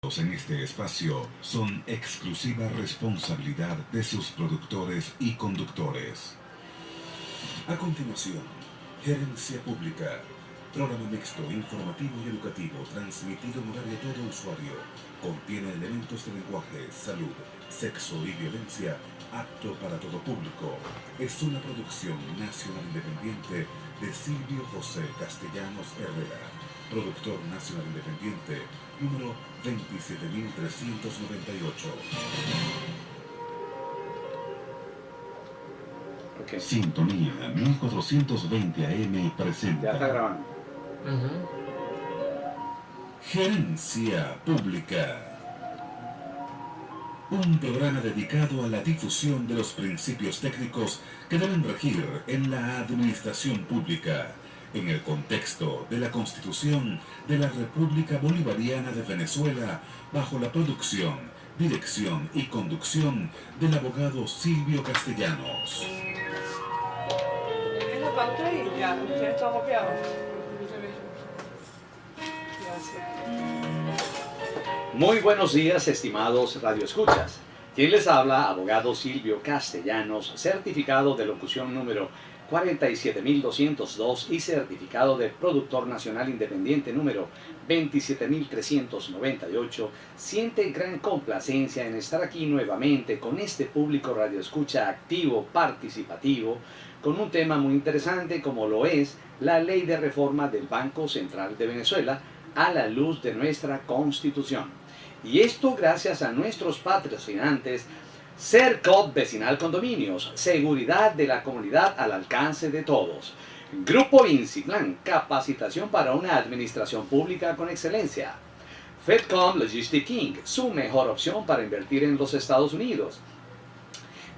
En este espacio son exclusiva responsabilidad de sus productores y conductores. A continuación, Gerencia Pública, programa mixto, informativo y educativo, transmitido en horario todo usuario, contiene elementos de lenguaje, salud, sexo y violencia, apto para todo público. Es una producción nacional independiente de Silvio José Castellanos Herrera, productor nacional independiente, número 27398. Okay. Sintonía 1420 AM presenta. Ya está grabando. Gerencia Pública. Un programa dedicado a la difusión de los principios técnicos que deben regir en la administración pública, en el contexto de la Constitución de la República Bolivariana de Venezuela, bajo la producción, dirección y conducción del abogado Silvio Castellanos. Es la pauta y ya está copiado. Muy buenos días, estimados radioescuchas. Quien les habla, abogado Silvio Castellanos, certificado de locución número 47202 y certificado de productor nacional independiente número 27398, siente gran complacencia en estar aquí nuevamente con este público radioescucha activo, participativo, con un tema muy interesante como lo es la ley de reforma del Banco Central de Venezuela a la luz de nuestra Constitución. Y esto gracias a nuestros patrocinantes Sercop Vecinal Condominios, seguridad de la comunidad al alcance de todos. Grupo Inciplan, capacitación para una administración pública con excelencia. Fedcom Logistic Inc., su mejor opción para invertir en los Estados Unidos.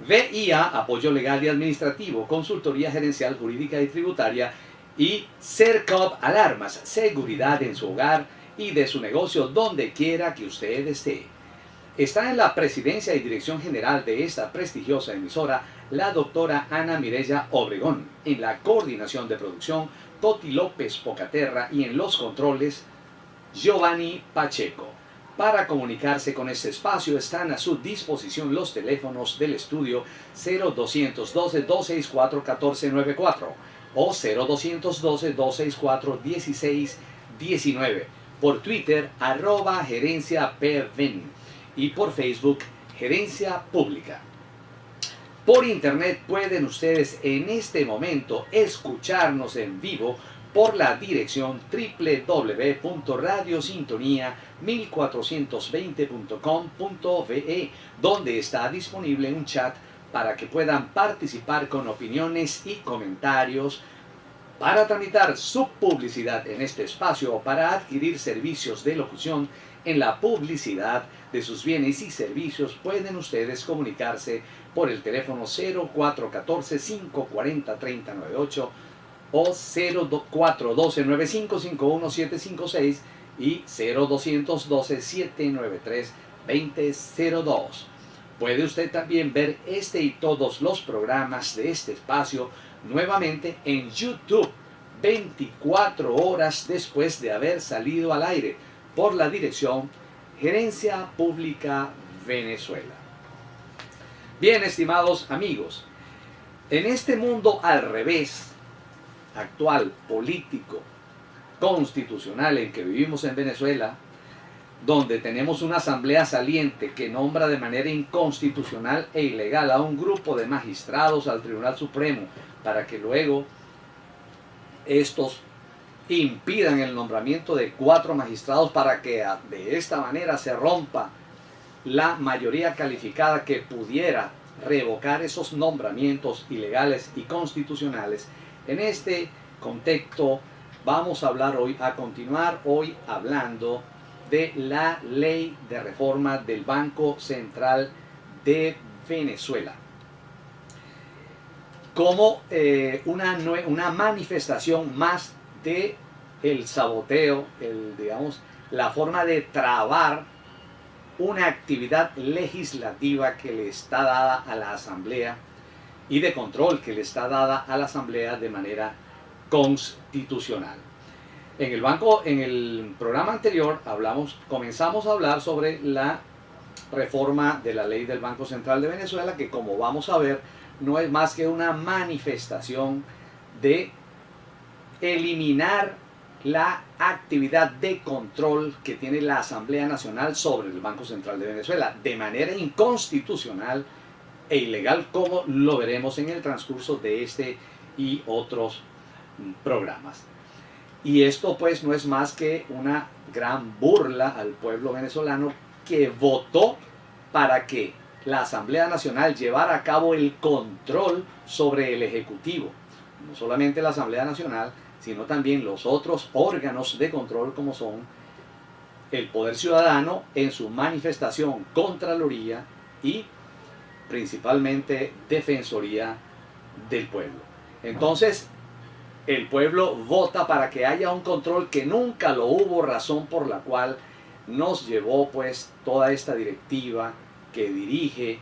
VIA, apoyo legal y administrativo, consultoría gerencial, jurídica y tributaria. Y Sercop Alarmas, seguridad en su hogar y de su negocio donde quiera que usted esté. Está en la presidencia y dirección general de esta prestigiosa emisora la doctora Ana Mireya Obregón, en la coordinación de producción Toti López Pocaterra y en los controles Giovanni Pacheco. Para comunicarse con este espacio están a su disposición los teléfonos del estudio 0212-264-1494 o 0212-264-1619, por Twitter @gerenciapven y por Facebook Gerencia Pública. Por internet pueden ustedes en este momento escucharnos en vivo por la dirección www.radiosintonía1420.com.ve, donde está disponible un chat para que puedan participar con opiniones y comentarios, para tramitar su publicidad en este espacio o para adquirir servicios de locución en la publicidad de sus bienes y servicios. Pueden ustedes comunicarse por el teléfono 0414-540-3098 o 0412-9551-756 y 0212-793-2002. Puede usted también ver este y todos los programas de este espacio nuevamente en YouTube 24 horas después de haber salido al aire por la dirección Gerencia Pública Venezuela. Bien, estimados amigos, en este mundo al revés, actual, político, constitucional en que vivimos en Venezuela, donde tenemos una asamblea saliente que nombra de manera inconstitucional e ilegal a un grupo de magistrados al Tribunal Supremo para que luego estos impidan el nombramiento de 4 magistrados para que de esta manera se rompa la mayoría calificada que pudiera revocar esos nombramientos ilegales y constitucionales. En este contexto vamos a hablar hoy, a continuar hoy hablando de la ley de reforma del Banco Central de Venezuela como una manifestación más de el saboteo, la forma de trabar una actividad legislativa que le está dada a la Asamblea y de control que le está dada a la Asamblea de manera constitucional. En el programa anterior comenzamos a hablar sobre la reforma de la ley del Banco Central de Venezuela, que como vamos a ver, no es más que una manifestación de eliminar la actividad de control que tiene la Asamblea Nacional sobre el Banco Central de Venezuela, de manera inconstitucional e ilegal, como lo veremos en el transcurso de este y otros programas. Y esto pues no es más que una gran burla al pueblo venezolano, que votó para que la Asamblea Nacional llevara a cabo el control sobre el Ejecutivo. No solamente la Asamblea Nacional, sino también los otros órganos de control, como son el Poder Ciudadano en su manifestación, Contraloría y principalmente Defensoría del Pueblo. Entonces, el pueblo vota para que haya un control que nunca lo hubo, razón por la cual nos llevó pues toda esta directiva que dirige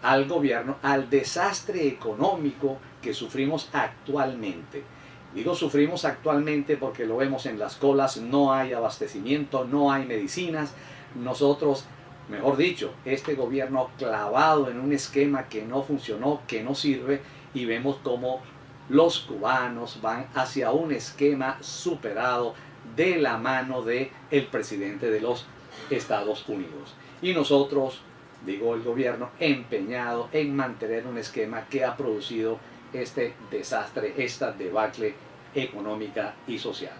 al gobierno al desastre económico que sufrimos actualmente. Digo sufrimos actualmente porque lo vemos en las colas, no hay abastecimiento, no hay medicinas. Nosotros, mejor dicho, este gobierno clavado en un esquema que no funcionó, que no sirve, y vemos cómo los cubanos van hacia un esquema superado de la mano del presidente de los Estados Unidos. Y nosotros, digo el gobierno, empeñado en mantener un esquema que ha producido este desastre, esta debacle económica y social.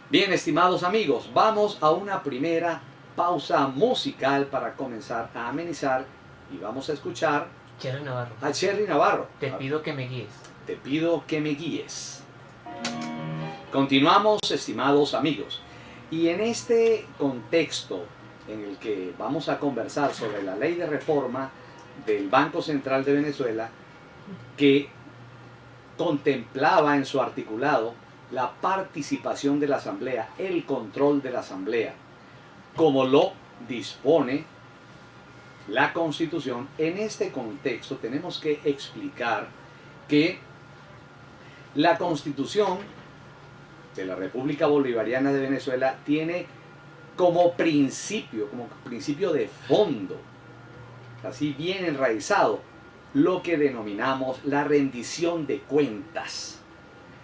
Bien, estimados amigos, vamos a una primera pausa musical para comenzar a amenizar, y vamos a escuchar Cherry Navarro. a Cherry Navarro. Te pido que me guíes. Te pido que me guíes. Continuamos, estimados amigos, y en este contexto en el que vamos a conversar sobre la ley de reforma del Banco Central de Venezuela, que contemplaba en su articulado la participación de la Asamblea, el control de la Asamblea, como lo dispone la Constitución. En este contexto tenemos que explicar que la Constitución de la República Bolivariana de Venezuela tiene como principio de fondo, así bien enraizado, lo que denominamos la rendición de cuentas.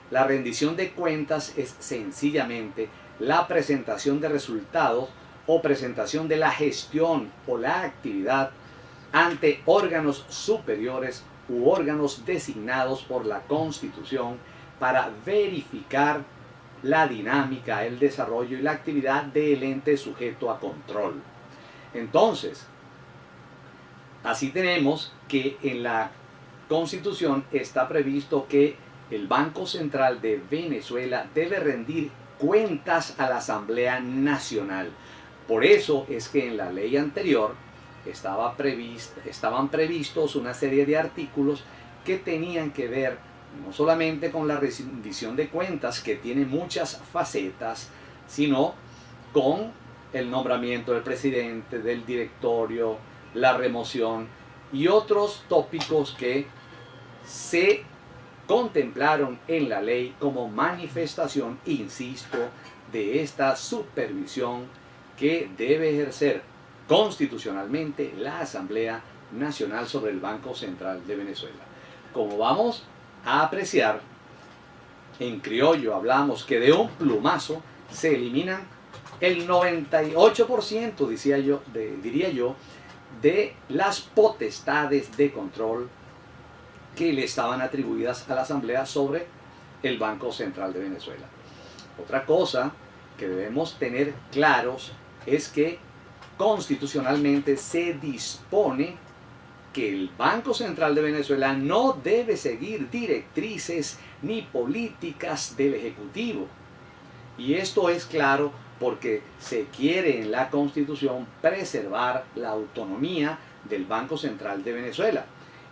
La rendición de cuentas es sencillamente la presentación de resultados o presentación de la gestión o la actividad ante órganos superiores u órganos designados por la Constitución para verificar la dinámica, el desarrollo y la actividad del ente sujeto a control. Entonces, así tenemos que en la Constitución está previsto que el Banco Central de Venezuela debe rendir cuentas a la Asamblea Nacional. Por eso es que en la ley anterior estaban previstos una serie de artículos que tenían que ver no solamente con la rendición de cuentas, que tiene muchas facetas, sino con el nombramiento del presidente, del directorio, la remoción y otros tópicos que se contemplaron en la ley como manifestación, insisto, de esta supervisión que debe ejercer constitucionalmente la Asamblea Nacional sobre el Banco Central de Venezuela. Como vamos a apreciar, en criollo hablamos que de un plumazo se eliminan el 98%, diría yo, de las potestades de control que le estaban atribuidas a la Asamblea sobre el Banco Central de Venezuela. Otra cosa que debemos tener claros es que constitucionalmente se dispone que el Banco Central de Venezuela no debe seguir directrices ni políticas del Ejecutivo. Y esto es claro porque se quiere en la Constitución preservar la autonomía del Banco Central de Venezuela.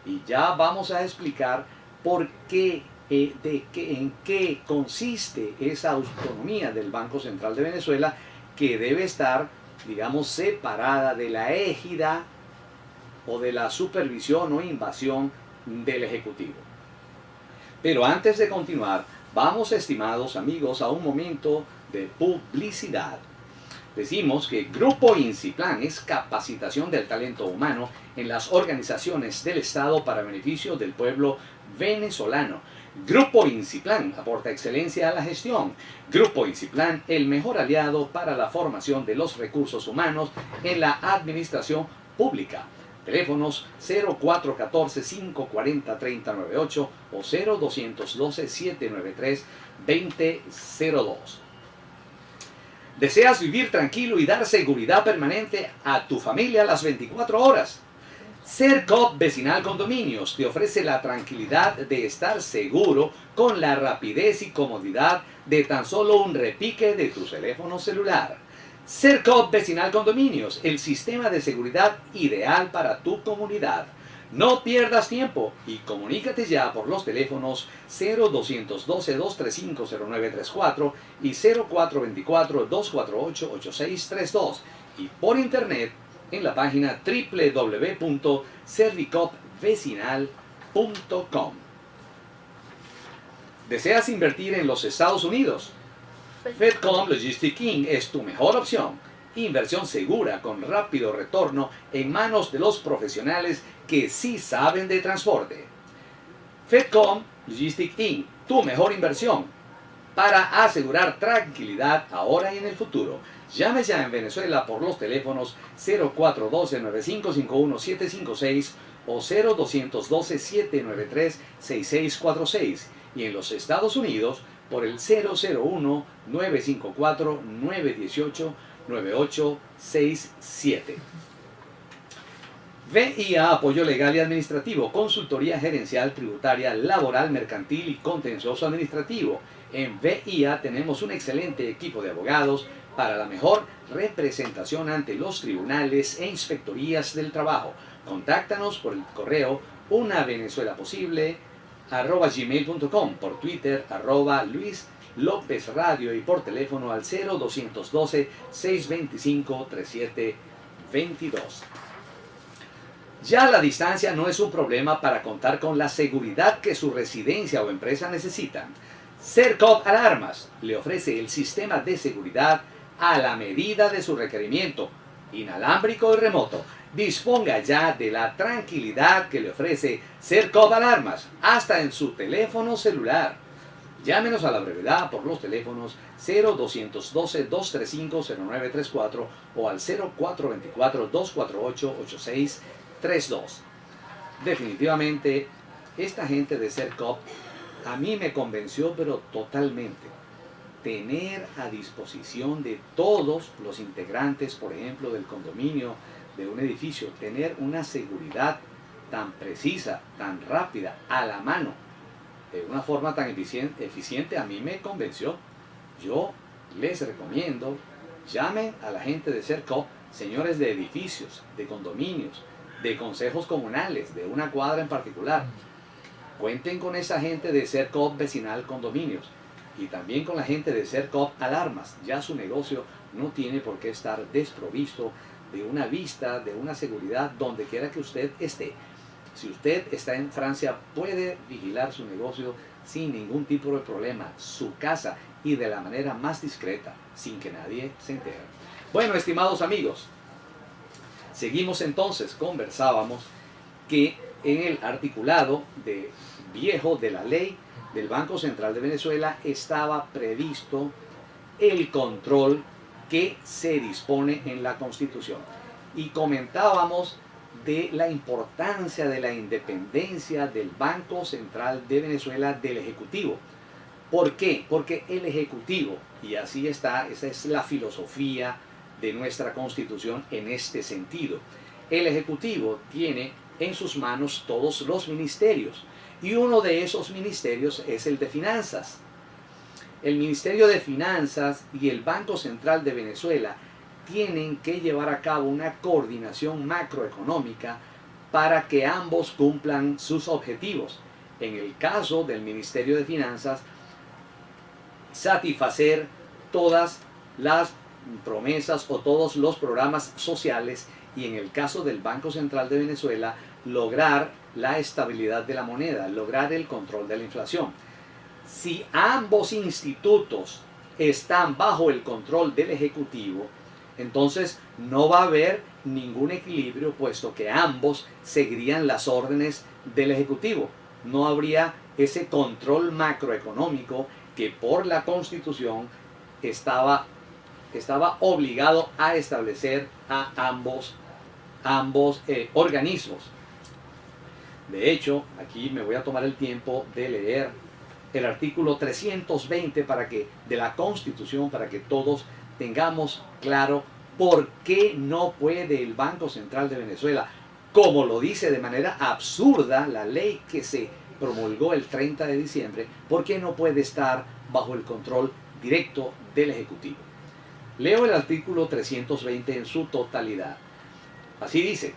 Y ya vamos a explicar por qué, en qué consiste esa autonomía del Banco Central de Venezuela, que debe estar, digamos, separada de la égida o de la supervisión o invasión del Ejecutivo. Pero antes de continuar, Vamos, estimados amigos, a un momento de publicidad. Decimos que Grupo Inciplan es capacitación del talento humano en las organizaciones del Estado para beneficio del pueblo venezolano. Grupo Inciplan aporta excelencia a la gestión. Grupo Inciplan, el mejor aliado para la formación de los recursos humanos en la administración pública. Teléfonos 0414-540-3098 o 0212-793-2002. ¿Deseas vivir tranquilo y dar seguridad permanente a tu familia las 24 horas? Sercop Vecinal Condominios te ofrece la tranquilidad de estar seguro con la rapidez y comodidad de tan solo un repique de tu teléfono celular. Sercop Vecinal Condominios, el sistema de seguridad ideal para tu comunidad. No pierdas tiempo y comunícate ya por los teléfonos 0212-235-0934 y 0424-248-8632 y por internet en la página www.servicopvecinal.com. ¿Deseas invertir en los Estados Unidos? Fedcom Logistic King es tu mejor opción. Inversión segura con rápido retorno en manos de los profesionales que sí saben de transporte. Fedcom Logistic Inc., tu mejor inversión para asegurar tranquilidad ahora y en el futuro. Llame ya en Venezuela por los teléfonos 0412-9551-756 o 0212-793-6646 y en los Estados Unidos por el 001-954-918-9867. VIA Apoyo Legal y Administrativo, Consultoría Gerencial, Tributaria, Laboral, Mercantil y Contencioso Administrativo. En VIA tenemos un excelente equipo de abogados para la mejor representación ante los tribunales e inspectorías del trabajo. Contáctanos por el correo unavenezuelaposible@gmail.com, por Twitter @Luis López Radio y por teléfono al 0212-625-3722. Ya la distancia no es un problema para contar con la seguridad que su residencia o empresa necesitan. Sercop Alarmas le ofrece el sistema de seguridad a la medida de su requerimiento, inalámbrico y remoto. Disponga ya de la tranquilidad que le ofrece Sercop Alarmas, hasta en su teléfono celular. Llámenos a la brevedad por los teléfonos 0212-235-0934 o al 0424-248-8632. Definitivamente, esta gente de Sercop a mí me convenció, pero totalmente. Tener a disposición de todos los integrantes, por ejemplo, del condominio, de un edificio, tener una seguridad tan precisa, tan rápida, a la mano, de una forma tan eficiente, a mí me convenció. Yo les recomiendo, llamen a la gente de Sercop, señores de edificios, de condominios, de consejos comunales, de una cuadra en particular. Cuenten con esa gente de Sercop Vecinal Condominios y también con la gente de Sercop Alarmas. Ya su negocio no tiene por qué estar desprovisto de una vista, de una seguridad, donde quiera que usted esté. Si usted está en Francia, puede vigilar su negocio sin ningún tipo de problema, su casa, y de la manera más discreta, sin que nadie se entere. Bueno, estimados amigos, seguimos entonces. Conversábamos que en el articulado viejo de la ley del Banco Central de Venezuela estaba previsto el control que se dispone en la Constitución. Y comentábamos de la importancia de la independencia del Banco Central de Venezuela del Ejecutivo. ¿Por qué? Porque el Ejecutivo, y así está, esa es la filosofía de nuestra Constitución en este sentido. El Ejecutivo tiene en sus manos todos los ministerios, y uno de esos ministerios es el de Finanzas. El Ministerio de Finanzas y el Banco Central de Venezuela tienen que llevar a cabo una coordinación macroeconómica para que ambos cumplan sus objetivos. En el caso del Ministerio de Finanzas, satisfacer todas las promesas o todos los programas sociales, y en el caso del Banco Central de Venezuela, lograr la estabilidad de la moneda, lograr el control de la inflación. si ambos institutos están bajo el control del Ejecutivo, entonces no va a haber ningún equilibrio, puesto que ambos seguirían las órdenes del Ejecutivo. No habría ese control macroeconómico que por la Constitución estaba obligado a establecer a ambos organismos. De hecho, aquí me voy a tomar el tiempo de leer el artículo 320 de la Constitución, para que todos tengamos claro por qué no puede el Banco Central de Venezuela, como lo dice de manera absurda la ley que se promulgó el 30 de diciembre, por qué no puede estar bajo el control directo del Ejecutivo. Leo el artículo 320 en su totalidad. Así dice,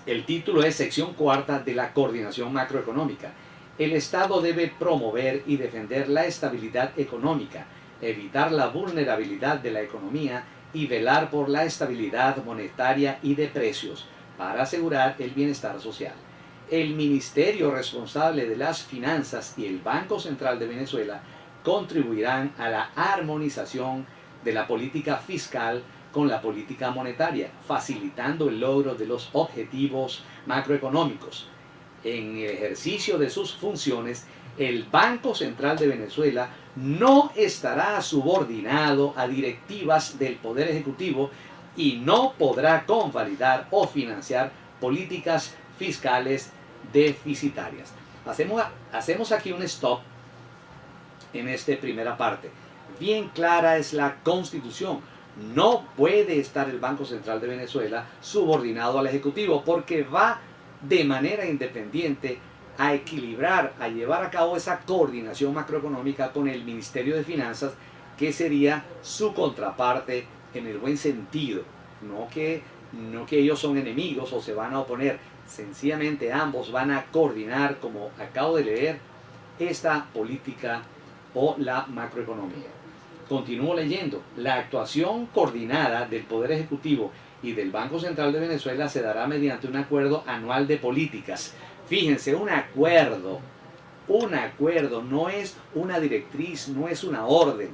el título es sección cuarta de la coordinación macroeconómica. El Estado debe promover y defender la estabilidad económica, evitar la vulnerabilidad de la economía y velar por la estabilidad monetaria y de precios para asegurar el bienestar social. El Ministerio responsable de las Finanzas y el Banco Central de Venezuela contribuirán a la armonización de la política fiscal con la política monetaria, facilitando el logro de los objetivos macroeconómicos. En el ejercicio de sus funciones, el Banco Central de Venezuela no estará subordinado a directivas del Poder Ejecutivo y no podrá convalidar o financiar políticas fiscales deficitarias. Hacemos aquí un stop en esta primera parte. Bien clara es la Constitución. No puede estar el Banco Central de Venezuela subordinado al Ejecutivo, porque va de manera independiente a equilibrar, a llevar a cabo esa coordinación macroeconómica con el Ministerio de Finanzas, que sería su contraparte en el buen sentido. No que ellos son enemigos o se van a oponer, sencillamente ambos van a coordinar, como acabo de leer, esta política o la macroeconomía. Continúo leyendo. La actuación coordinada del Poder Ejecutivo y del Banco Central de Venezuela se dará mediante un acuerdo anual de políticas. Fíjense, un acuerdo no es una directriz, no es una orden,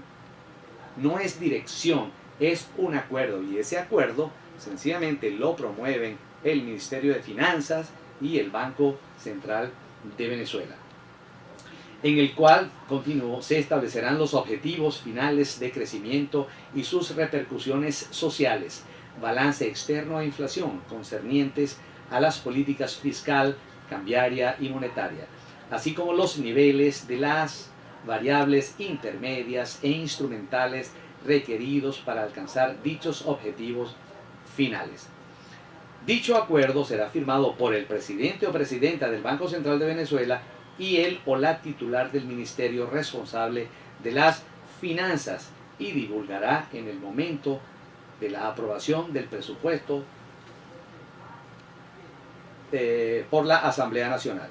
no es dirección, es un acuerdo, y ese acuerdo sencillamente lo promueven el Ministerio de Finanzas y el Banco Central de Venezuela, en el cual, continuó, se establecerán los objetivos finales de crecimiento y sus repercusiones sociales, balance externo e inflación concernientes a las políticas fiscal, cambiaria y monetaria, así como los niveles de las variables intermedias e instrumentales requeridos para alcanzar dichos objetivos finales. Dicho acuerdo será firmado por el presidente o presidenta del Banco Central de Venezuela y el o la titular del ministerio responsable de las finanzas, y divulgará en el momento de la aprobación del presupuesto por la Asamblea Nacional.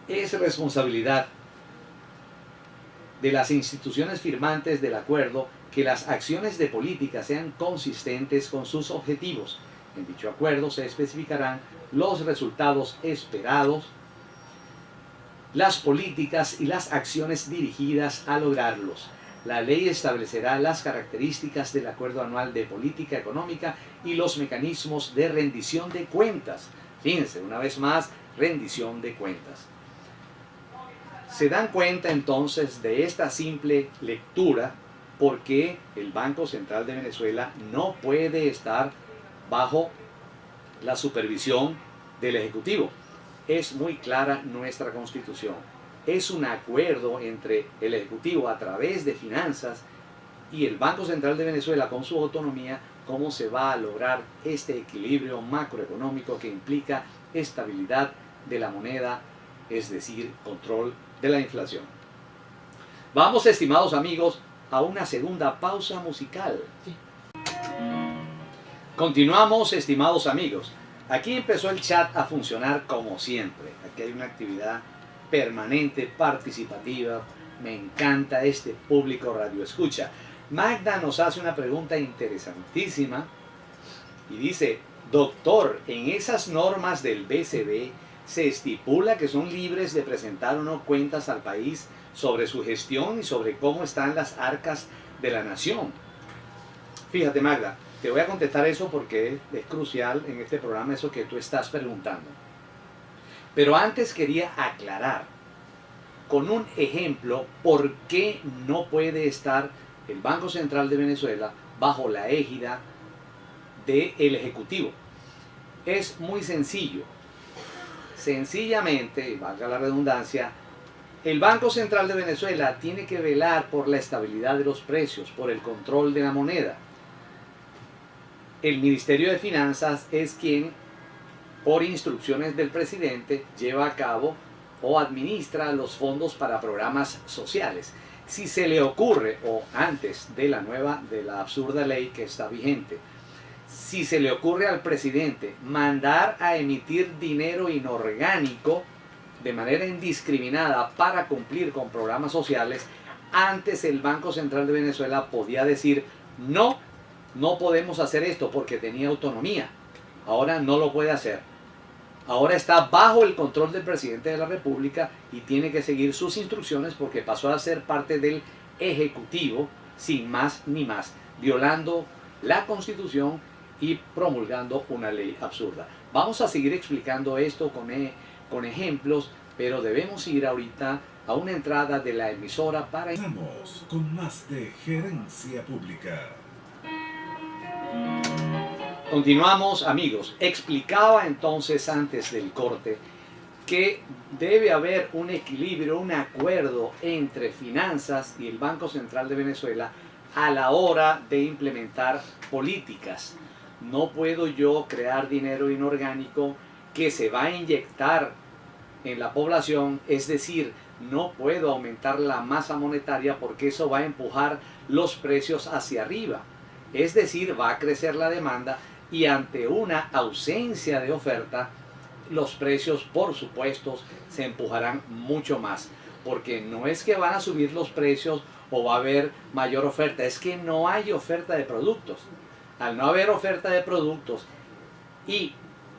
Es responsabilidad de las instituciones firmantes del acuerdo que las acciones de política sean consistentes con sus objetivos. En dicho acuerdo se especificarán los resultados esperados, las políticas y las acciones dirigidas a lograrlos. La ley establecerá las características del Acuerdo Anual de Política Económica y los mecanismos de rendición de cuentas. Fíjense, una vez más, rendición de cuentas. Se dan cuenta entonces de esta simple lectura por qué el Banco Central de Venezuela no puede estar bajo la supervisión del Ejecutivo. Es muy clara nuestra Constitución. Es un acuerdo entre el Ejecutivo a través de finanzas y el Banco Central de Venezuela con su autonomía, cómo se va a lograr este equilibrio macroeconómico que implica estabilidad de la moneda, es decir, control de la inflación. Vamos, estimados amigos, a una segunda pausa musical. Continuamos, estimados amigos. Aquí empezó el chat a funcionar como siempre. Aquí hay una actividad permanente, participativa. Me encanta este público radio escucha. Magda nos hace una pregunta interesantísima y dice: doctor, en esas normas del BCB se estipula que son libres de presentar o no cuentas al país sobre su gestión y sobre cómo están las arcas de la nación. Fíjate, Magda, te voy a contestar eso porque es crucial en este programa eso que tú estás preguntando. Pero antes quería aclarar con un ejemplo por qué no puede estar el Banco Central de Venezuela bajo la égida del Ejecutivo. Es muy sencillo. Sencillamente, valga la redundancia, el Banco Central de Venezuela tiene que velar por la estabilidad de los precios, por el control de la moneda. El Ministerio de Finanzas es quien, por instrucciones del presidente, lleva a cabo o administra los fondos para programas sociales. Si se le ocurre, o antes de la absurda ley que está vigente, si se le ocurre al presidente mandar a emitir dinero inorgánico de manera indiscriminada para cumplir con programas sociales, antes el Banco Central de Venezuela podía decir no, no podemos hacer esto porque tenía autonomía. Ahora no lo puede hacer. Ahora está bajo el control del presidente de la República y tiene que seguir sus instrucciones porque pasó a ser parte del Ejecutivo sin más ni más, violando la Constitución y promulgando una ley absurda. Vamos a seguir explicando esto con ejemplos, pero debemos ir ahorita a una entrada de la emisora para... Estamos con más de Gerencia Pública. Continuamos, amigos. Explicaba entonces antes del corte que debe haber un equilibrio, un acuerdo entre finanzas y el Banco Central de Venezuela a la hora de implementar políticas. No puedo yo crear dinero inorgánico que se va a inyectar en la población, es decir, no puedo aumentar la masa monetaria porque eso va a empujar los precios hacia arriba. Es decir, va a crecer la demanda y ante una ausencia de oferta, los precios, por supuesto, se empujarán mucho más. Porque no es que van a subir los precios o va a haber mayor oferta, es que no hay oferta de productos. Al no haber oferta de productos y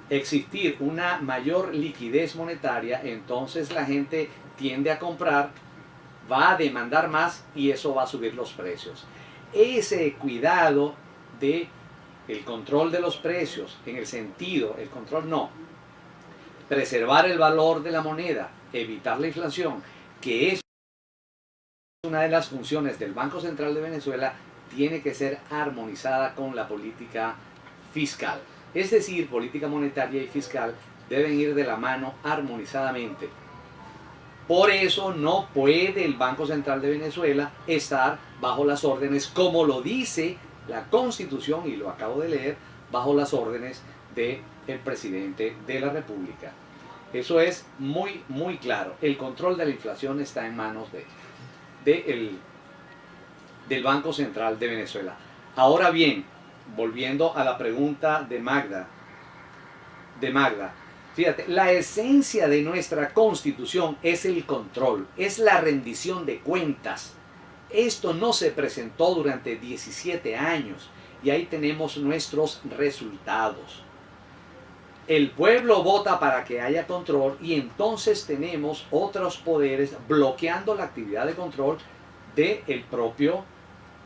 existir una mayor liquidez monetaria, entonces la gente tiende a comprar, va a demandar más y eso va a subir los precios. Ese cuidado de el control de los precios, en el sentido, el control no, preservar el valor de la moneda, evitar la inflación, que es una de las funciones del Banco Central de Venezuela, tiene que ser armonizada con la política fiscal. Es decir, política monetaria y fiscal deben ir de la mano armonizadamente. Por eso no puede el Banco Central de Venezuela estar bajo las órdenes, como lo dice la Constitución, y lo acabo de leer, bajo las órdenes del presidente de la República. Eso es muy, muy claro. El control de la inflación está en manos del Banco Central de Venezuela. Ahora bien, volviendo a la pregunta de Magda, fíjate, la esencia de nuestra Constitución es el control, es la rendición de cuentas. Esto no se presentó durante 17 años y ahí tenemos nuestros resultados. El pueblo vota para que haya control y entonces tenemos otros poderes bloqueando la actividad de control de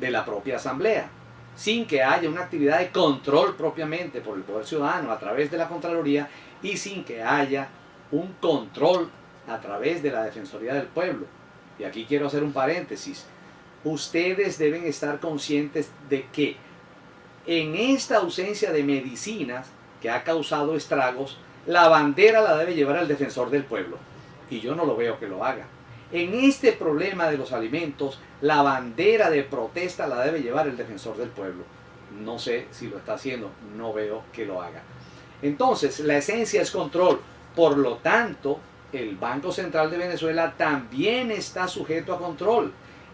la propia Asamblea, sin que haya una actividad de control propiamente por el Poder Ciudadano a través de la Contraloría y sin que haya un control a través de la Defensoría del Pueblo. Y aquí quiero hacer un paréntesis. Ustedes deben estar conscientes de que en esta ausencia de medicinas que ha causado estragos, la bandera la debe llevar el Defensor del Pueblo. Y yo no lo veo que lo haga. En este problema de los alimentos, la bandera de protesta la debe llevar el Defensor del Pueblo. No sé si lo está haciendo, no veo que lo haga. Entonces, la esencia es control. Por lo tanto, el Banco Central de Venezuela también está sujeto a control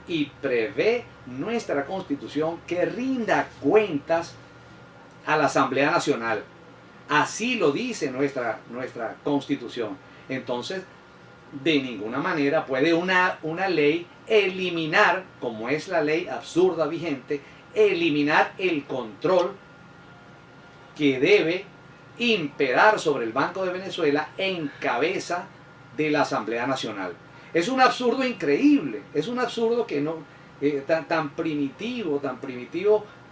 y prevé nuestra Constitución que rinda cuentas a la Asamblea Nacional. Así lo dice nuestra Constitución. Entonces, de ninguna manera puede una ley eliminar, como es la ley absurda vigente, eliminar el control que debe imperar sobre el Banco de Venezuela en cabeza de la Asamblea Nacional. Es un absurdo increíble, es un absurdo que no, tan primitivo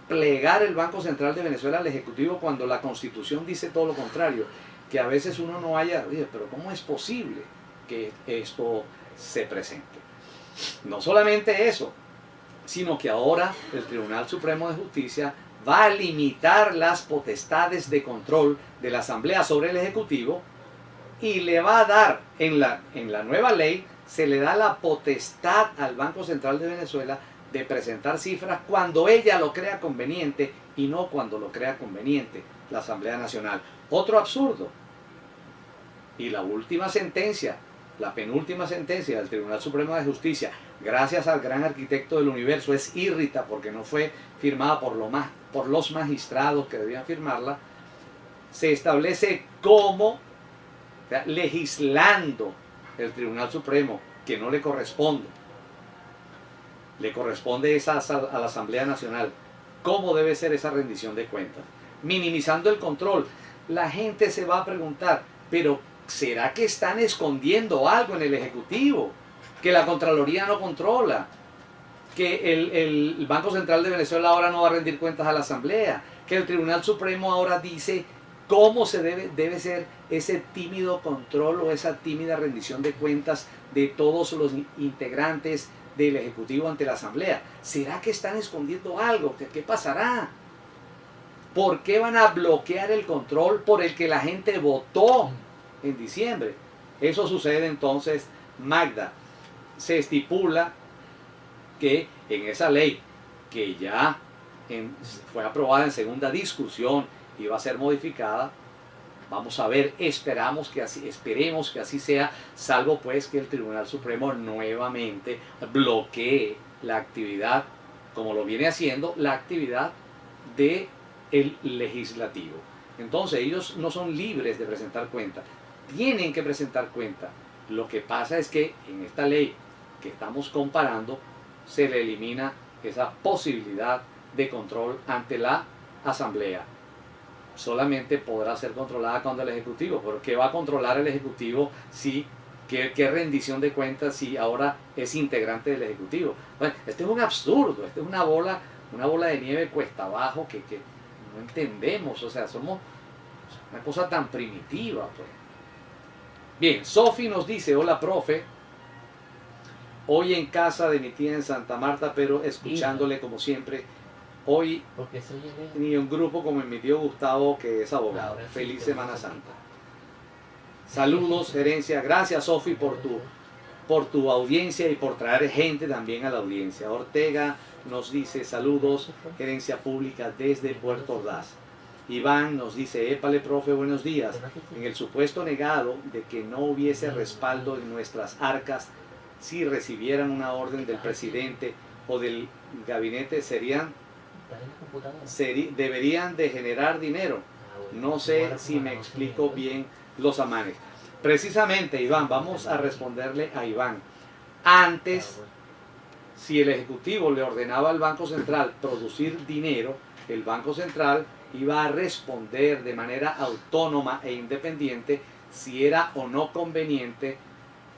plegar el Banco Central de Venezuela al Ejecutivo cuando la Constitución dice todo lo contrario, que a veces uno no haya, pero ¿cómo es posible que esto se presente? No solamente eso, sino que ahora el Tribunal Supremo de Justicia va a limitar las potestades de control de la Asamblea sobre el Ejecutivo y le va a dar, en la nueva ley, se le da la potestad al Banco Central de Venezuela de presentar cifras cuando ella lo crea conveniente y no cuando lo crea conveniente la Asamblea Nacional. Otro absurdo. Y la última sentencia, la penúltima sentencia del Tribunal Supremo de Justicia, gracias al gran arquitecto del universo, es írrita porque no fue firmada por los magistrados que debían firmarla, se establece cómo, legislando el Tribunal Supremo, que no le corresponde, le corresponde esa a la Asamblea Nacional, cómo debe ser esa rendición de cuentas, minimizando el control. La gente se va a preguntar, pero ¿será que están escondiendo algo en el Ejecutivo? Que la Contraloría no controla, que el Banco Central de Venezuela ahora no va a rendir cuentas a la Asamblea, que el Tribunal Supremo ahora dice cómo se debe ser ese tímido control o esa tímida rendición de cuentas de todos los integrantes del Ejecutivo ante la Asamblea. ¿Será que están escondiendo algo? ¿Qué pasará? ¿Por qué van a bloquear el control por el que la gente votó en diciembre? Eso sucede entonces, Magda. Se estipula que en esa ley, que ya fue aprobada en segunda discusión y va a ser modificada, vamos a ver, esperemos que así sea, salvo pues que el Tribunal Supremo nuevamente bloquee la actividad, como lo viene haciendo, la actividad del legislativo. Entonces ellos no son libres de presentar cuenta, tienen que presentar cuenta. Lo que pasa es que en esta ley que estamos comparando se le elimina esa posibilidad de control ante la Asamblea. Solamente podrá ser controlada cuando el Ejecutivo. ¿Pero qué va a controlar el Ejecutivo si qué rendición de cuentas si ahora es integrante del Ejecutivo? Bueno, este es un absurdo, este es una bola de nieve cuesta abajo que no entendemos, o sea, somos una cosa tan primitiva, pues. Bien, Sofi nos dice, hola profe, hoy en casa de mi tía en Santa Marta, pero escuchándole como siempre. Hoy ni un grupo como mi tío Gustavo, que es abogado. Feliz Semana Santa. Saludos, gerencia. Gracias, Sofi, por tu audiencia y por traer gente también a la audiencia. Ortega nos dice, saludos, gerencia pública desde Puerto Ordaz. Iván nos dice, épale, profe, buenos días. En el supuesto negado de que no hubiese respaldo en nuestras arcas, si recibieran una orden del presidente o del gabinete, deberían de generar dinero. No sé si me explico bien los amanes. Precisamente, Iván, vamos a responderle a Iván. Antes, si el Ejecutivo le ordenaba al Banco Central producir dinero, el Banco Central iba a responder de manera autónoma e independiente si era o no conveniente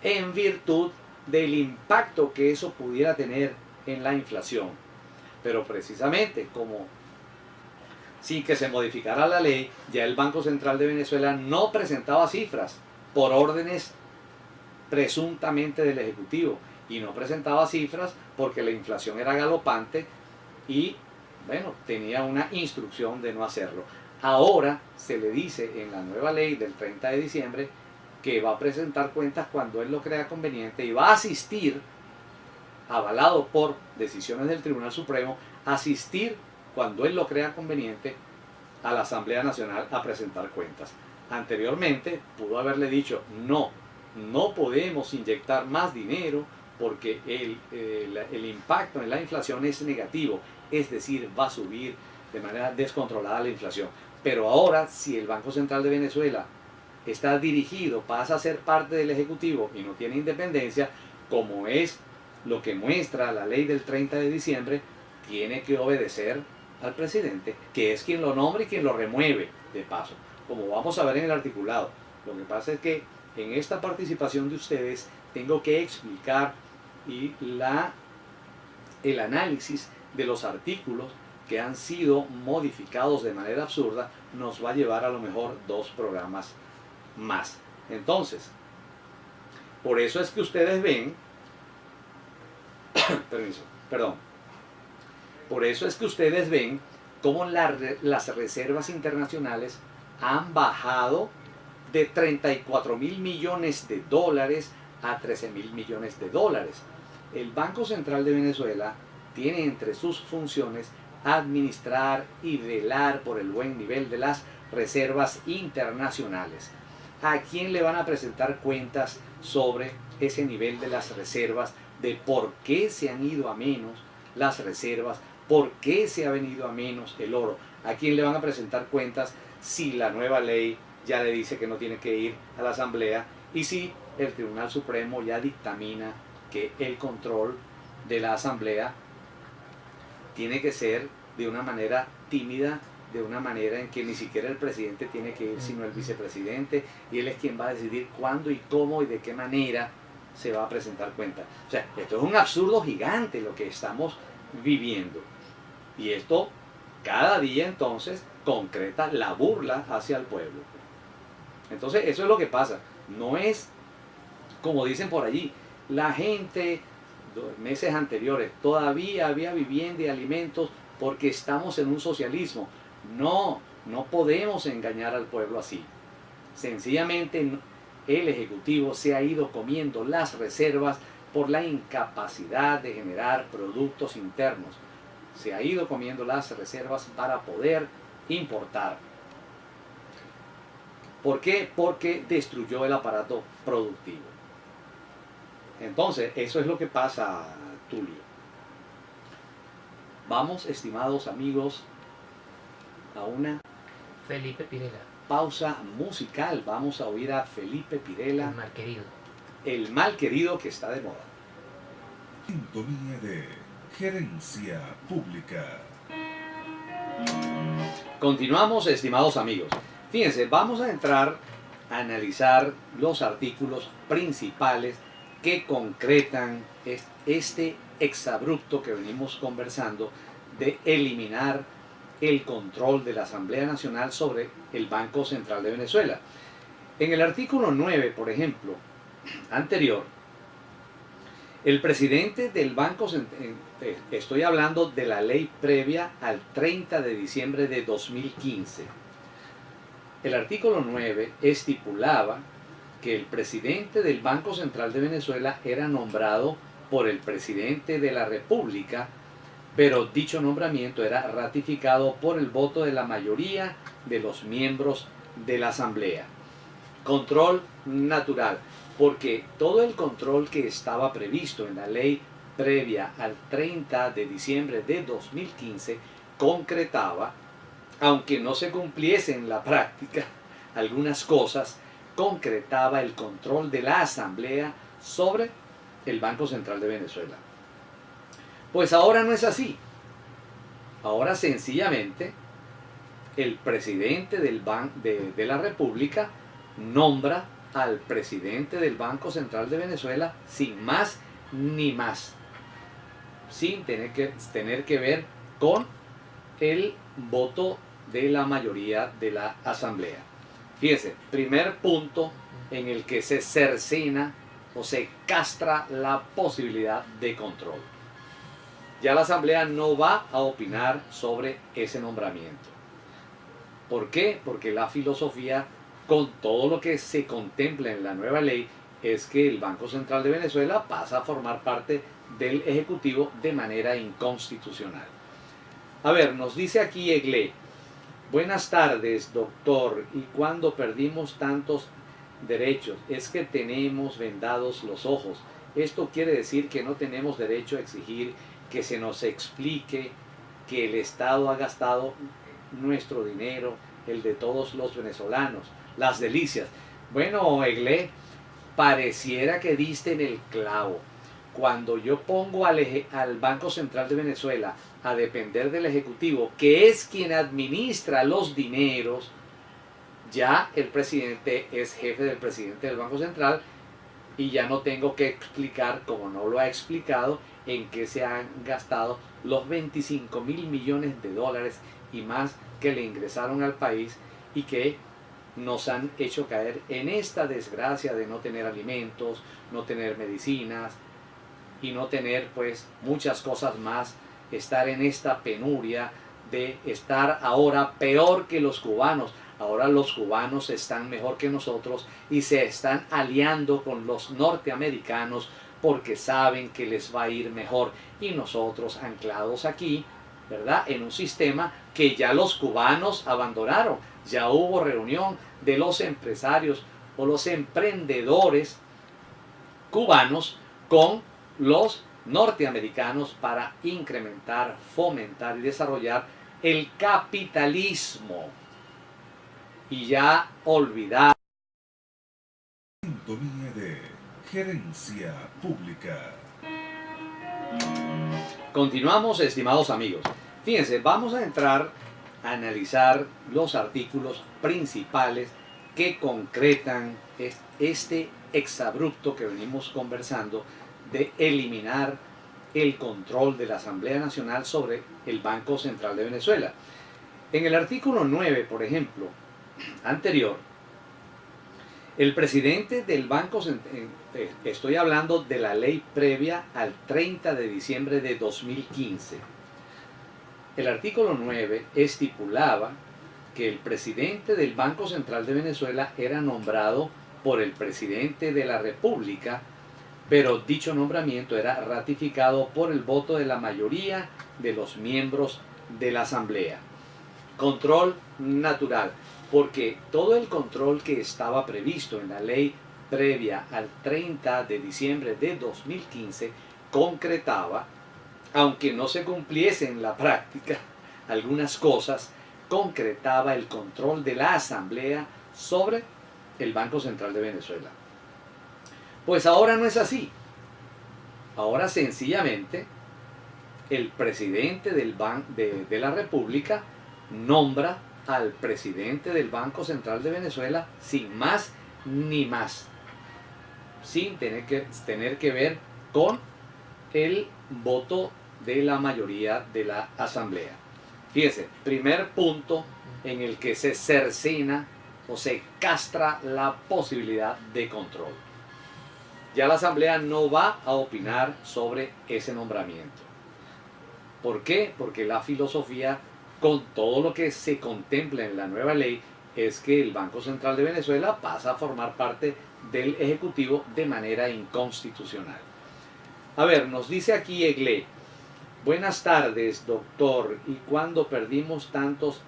en virtud del impacto que eso pudiera tener en la inflación. Pero precisamente como sin que se modificara la ley, ya el Banco Central de Venezuela no presentaba cifras por órdenes presuntamente del Ejecutivo, y no presentaba cifras porque la inflación era galopante y bueno, tenía una instrucción de no hacerlo. Ahora se le dice en la nueva ley del 30 de diciembre que va a presentar cuentas cuando él lo crea conveniente y va a asistir, avalado por decisiones del Tribunal Supremo, asistir cuando él lo crea conveniente a la Asamblea Nacional a presentar cuentas. Anteriormente pudo haberle dicho, no podemos inyectar más dinero porque el impacto en la inflación es negativo, es decir, va a subir de manera descontrolada la inflación. Pero ahora, si el Banco Central de Venezuela está dirigido, pasa a ser parte del Ejecutivo y no tiene independencia, como es lo que muestra la ley del 30 de diciembre, tiene que obedecer al presidente, que es quien lo nombra y quien lo remueve, de paso. como vamos a ver en el articulado. Lo que pasa es que en esta participación de ustedes tengo que explicar el análisis de los artículos que han sido modificados de manera absurda. Nos va a llevar a lo mejor 2 programas más. Entonces, por eso es que ustedes ven, por eso es que ustedes ven cómo las reservas internacionales han bajado de 34.000 millones de dólares a 13.000 millones de dólares. El Banco Central de Venezuela tiene entre sus funciones administrar y velar por el buen nivel de las reservas internacionales. ¿A quién le van a presentar cuentas sobre ese nivel de las reservas, de por qué se han ido a menos las reservas, por qué se ha venido a menos el oro? ¿A quién le van a presentar cuentas si la nueva ley ya le dice que no tiene que ir a la Asamblea y si el Tribunal Supremo ya dictamina que el control de la Asamblea tiene que ser de una manera tímida, de una manera en que ni siquiera el presidente tiene que ir, sino el vicepresidente, y él es quien va a decidir cuándo y cómo y de qué manera se va a presentar cuenta? O sea, esto es un absurdo gigante lo que estamos viviendo. Y esto cada día entonces concreta la burla hacia el pueblo. Entonces eso es lo que pasa. No es como dicen por allí, la gente meses anteriores todavía había vivienda y alimentos porque estamos en un socialismo. No, no podemos engañar al pueblo así. Sencillamente el Ejecutivo se ha ido comiendo las reservas por la incapacidad de generar productos internos. Se ha ido comiendo las reservas para poder importar. ¿Por qué? Porque destruyó el aparato productivo. Entonces, eso es lo que pasa, Tulio. Vamos, estimados amigos, a una Felipe Pirela, pausa musical. Vamos a oír a Felipe Pirela, el mal querido. el mal querido que está de moda. Sintonía de Gerencia Pública. Continuamos, estimados amigos. Fíjense, vamos a entrar a analizar los artículos principales que concretan este exabrupto que venimos conversando de eliminar el control de la Asamblea Nacional sobre el Banco Central de Venezuela. En el artículo 9, por ejemplo, anterior, el presidente del Banco Central, estoy hablando de la ley previa al 30 de diciembre de 2015, el artículo 9 estipulaba que el presidente del Banco Central de Venezuela era nombrado por el presidente de la República, pero dicho nombramiento era ratificado por el voto de la mayoría de los miembros de la Asamblea. Control natural, porque todo el control que estaba previsto en la ley previa al 30 de diciembre de 2015 concretaba, aunque no se cumpliese en la práctica algunas cosas, concretaba el control de la Asamblea sobre el Banco Central de Venezuela. Pues ahora no es así. Ahora sencillamente el presidente de la República nombra al presidente del Banco Central de Venezuela sin más ni más, sin tener que ver con el voto de la mayoría de la Asamblea. Fíjese, primer punto en el que se cercena o se castra la posibilidad de control. Ya la Asamblea no va a opinar sobre ese nombramiento. ¿Por qué? Porque la filosofía, con todo lo que se contempla en la nueva ley, es que el Banco Central de Venezuela pasa a formar parte del Ejecutivo de manera inconstitucional. A ver, nos dice aquí Eglé: buenas tardes, doctor. ¿Y cuándo perdimos tantos derechos? Es que tenemos vendados los ojos. Esto quiere decir que no tenemos derecho a exigir que se nos explique que el Estado ha gastado nuestro dinero, el de todos los venezolanos, las delicias. Bueno, Eglé, pareciera que diste en el clavo. Cuando yo pongo al Banco Central de Venezuela a depender del Ejecutivo, que es quien administra los dineros ya el presidente es jefe del presidente del Banco Central y ya no tengo que explicar, como no lo ha explicado, en qué se han gastado los 25.000 millones de dólares y más que le ingresaron al país y que nos han hecho caer en esta desgracia de no tener alimentos, no tener medicinas y no tener pues muchas cosas más, estar en esta penuria de estar ahora peor que los cubanos. Ahora los cubanos están mejor que nosotros y se están aliando con los norteamericanos porque saben que les va a ir mejor y nosotros anclados aquí, ¿verdad? En un sistema que ya los cubanos abandonaron. Ya hubo reunión de los empresarios o los emprendedores cubanos con los norteamericanos para incrementar, fomentar y desarrollar el capitalismo y ya olvidar. Sintonía de Gerencia Pública. Continuamos, estimados amigos. Fíjense, vamos a entrar a analizar los artículos principales que concretan este exabrupto que venimos conversando de eliminar el control de la Asamblea Nacional sobre el Banco Central de Venezuela. En el artículo 9, por ejemplo, anterior, el presidente del Banco Central, estoy hablando de la ley previa al 30 de diciembre de 2015, el artículo 9 estipulaba que el presidente del Banco Central de Venezuela era nombrado por el presidente de la República, pero dicho nombramiento era ratificado por el voto de la mayoría de los miembros de la Asamblea. Control natural, porque todo el control que estaba previsto en la ley previa al 30 de diciembre de 2015 concretaba, aunque no se cumpliese en la práctica algunas cosas, concretaba el control de la Asamblea sobre el Banco Central de Venezuela. Pues ahora no es así. Ahora sencillamente el presidente de la República nombra al presidente del Banco Central de Venezuela sin más ni más, sin tener que ver con el voto de la mayoría de la Asamblea. Fíjese, primer punto en el que se cercena o se castra la posibilidad de control. Ya la Asamblea no va a opinar sobre ese nombramiento. ¿Por qué? Porque la filosofía, con todo lo que se contempla en la nueva ley, es que el Banco Central de Venezuela pasa a formar parte del Ejecutivo de manera inconstitucional. A ver, nos dice aquí Egle: buenas tardes, doctor. ¿Y cuándo perdimos tantos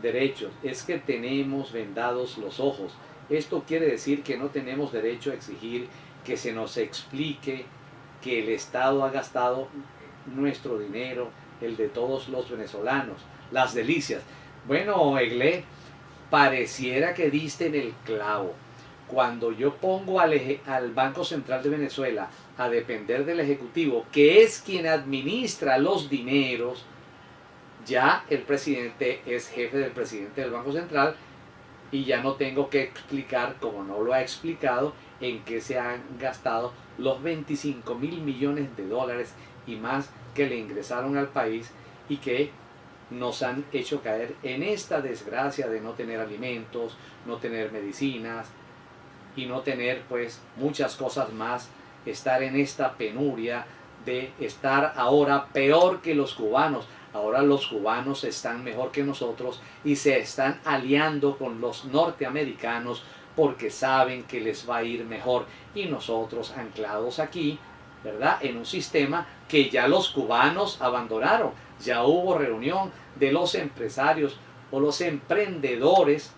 derechos? Es que tenemos vendados los ojos. Esto quiere decir que no tenemos derecho a exigir que se nos explique que el Estado ha gastado nuestro dinero, el de todos los venezolanos, las delicias. Bueno, Egle, pareciera que diste en el clavo. Cuando yo pongo al Banco Central de Venezuela a depender del Ejecutivo, que es quien administra los dineros, ya el presidente es jefe del presidente del Banco Central y ya no tengo que explicar, como no lo ha explicado, en qué se han gastado los 25.000 millones de dólares y más que le ingresaron al país y que nos han hecho caer en esta desgracia de no tener alimentos, no tener medicinas y no tener pues muchas cosas más, estar en esta penuria de estar ahora peor que los cubanos. Ahora los cubanos están mejor que nosotros y se están aliando con los norteamericanos porque saben que les va a ir mejor y nosotros anclados aquí, ¿verdad? En un sistema que ya los cubanos abandonaron. Ya hubo reunión de los empresarios o los emprendedores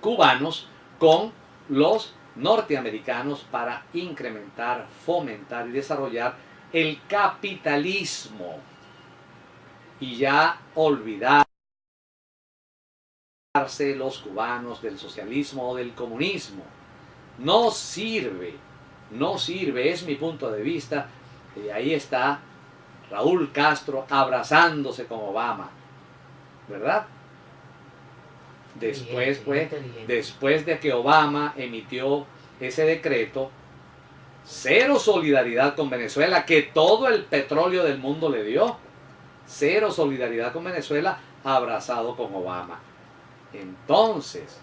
cubanos con los norteamericanos para incrementar, fomentar y desarrollar el capitalismo y ya olvidarse los cubanos del socialismo o del comunismo. No sirve, es mi punto de vista. Y ahí está Raúl Castro abrazándose con Obama, ¿verdad? Después, pues, después de que Obama emitió ese decreto, cero solidaridad con Venezuela, que todo el petróleo del mundo le dio. Cero solidaridad con Venezuela, abrazado con Obama. Entonces,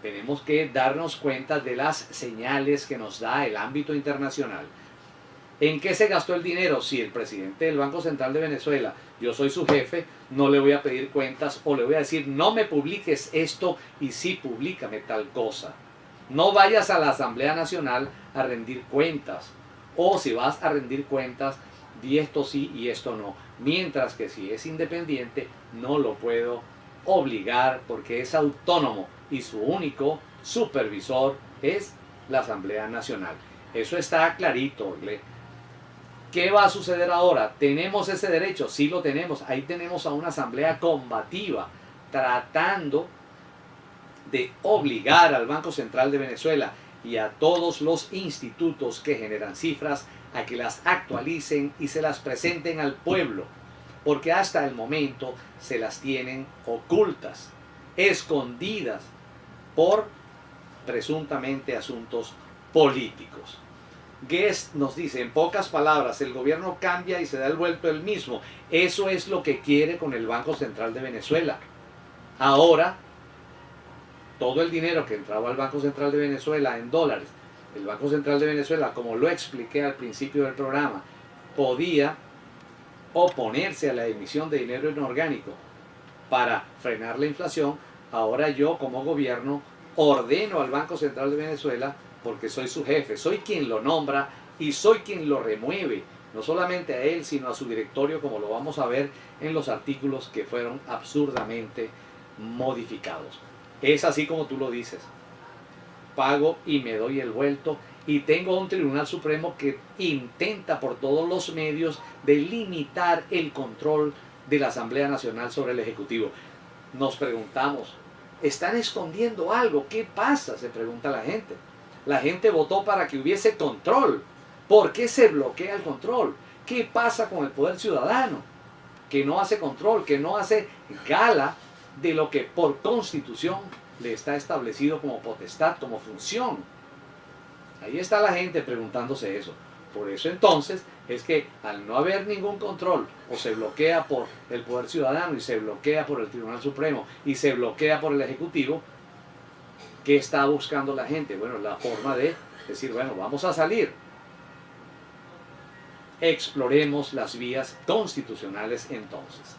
tenemos que darnos cuenta de las señales que nos da el ámbito internacional. ¿En qué se gastó el dinero? Si el presidente del Banco Central de Venezuela, yo soy su jefe, no le voy a pedir cuentas o le voy a decir, no me publiques esto y sí, públicame tal cosa. No vayas a la Asamblea Nacional a rendir cuentas. O si vas a rendir cuentas, di esto sí y esto no. Mientras que si es independiente, no lo puedo obligar porque es autónomo y su único supervisor es la Asamblea Nacional. Eso está clarito. ¿Qué va a suceder ahora? ¿Tenemos ese derecho? Sí lo tenemos. Ahí tenemos a una asamblea combativa tratando de obligar al Banco Central de Venezuela y a todos los institutos que generan cifras a que las actualicen y se las presenten al pueblo, porque hasta el momento se las tienen ocultas, escondidas por presuntamente asuntos políticos. Guest nos dice, en pocas palabras, el gobierno cambia y se da el vuelto él mismo. Eso es lo que quiere con el Banco Central de Venezuela. Ahora, todo el dinero que entraba al Banco Central de Venezuela en dólares, el Banco Central de Venezuela, como lo expliqué al principio del programa, podía oponerse a la emisión de dinero inorgánico para frenar la inflación. Ahora yo, como gobierno, ordeno al Banco Central de Venezuela, porque soy su jefe, soy quien lo nombra y soy quien lo remueve, no solamente a él, sino a su directorio, como lo vamos a ver en los artículos que fueron absurdamente modificados. Es así como tú lo dices. Pago y me doy el vuelto, y tengo un Tribunal Supremo que intenta por todos los medios de limitar el control de la Asamblea Nacional sobre el Ejecutivo. Nos preguntamos, ¿están escondiendo algo? ¿Qué pasa?, se pregunta la gente. La gente votó para que hubiese control. ¿Por qué se bloquea el control? ¿Qué pasa con el poder ciudadano? Que no hace control, que no hace gala de lo que por constitución le está establecido como potestad, como función. Ahí está la gente preguntándose eso. Por eso entonces es que al no haber ningún control, o se bloquea por el poder ciudadano y se bloquea por el Tribunal Supremo y se bloquea por el Ejecutivo, ¿qué está buscando la gente? Bueno, la forma de decir, bueno, vamos a salir. Exploremos las vías constitucionales entonces.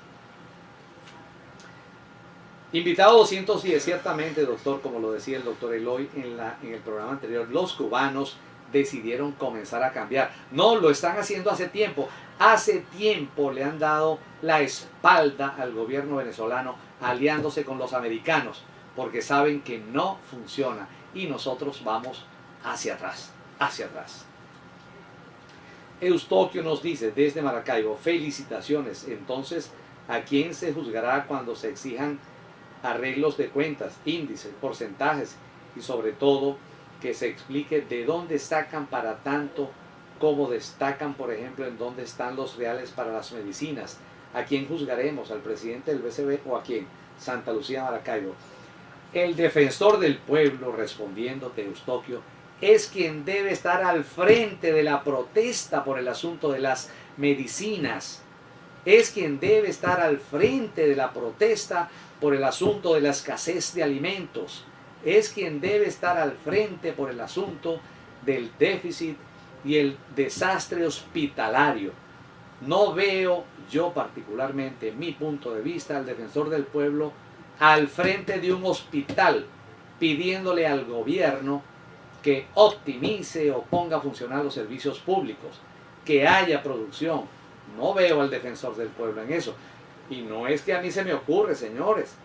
Invitado 210, ciertamente, doctor, como lo decía el doctor Eloy en el programa anterior, los cubanos decidieron comenzar a cambiar. No, lo están haciendo hace tiempo. Hace tiempo le han dado la espalda al gobierno venezolano, aliándose con los americanos, porque saben que no funciona y nosotros vamos hacia atrás, hacia atrás. Eustoquio nos dice desde Maracaibo, felicitaciones. Entonces, ¿a quién se juzgará cuando se exijan arreglos de cuentas, índices, porcentajes y sobre todo que se explique de dónde sacan para tanto, cómo destacan, por ejemplo, en dónde están los reales para las medicinas? ¿A quién juzgaremos? ¿Al presidente del BCB o a quién? Santa Lucía, Maracaibo. El defensor del pueblo, respondiéndote, Eustoquio, es quien debe estar al frente de la protesta por el asunto de las medicinas. Es quien debe estar al frente de la protesta por el asunto de la escasez de alimentos. Es quien debe estar al frente por el asunto del déficit y el desastre hospitalario. No veo yo particularmente, mi punto de vista, al defensor del pueblo al frente de un hospital pidiéndole al gobierno que optimice o ponga a funcionar los servicios públicos, que haya producción. No veo al defensor del pueblo en eso. Y no es que a mí se me ocurre, señores,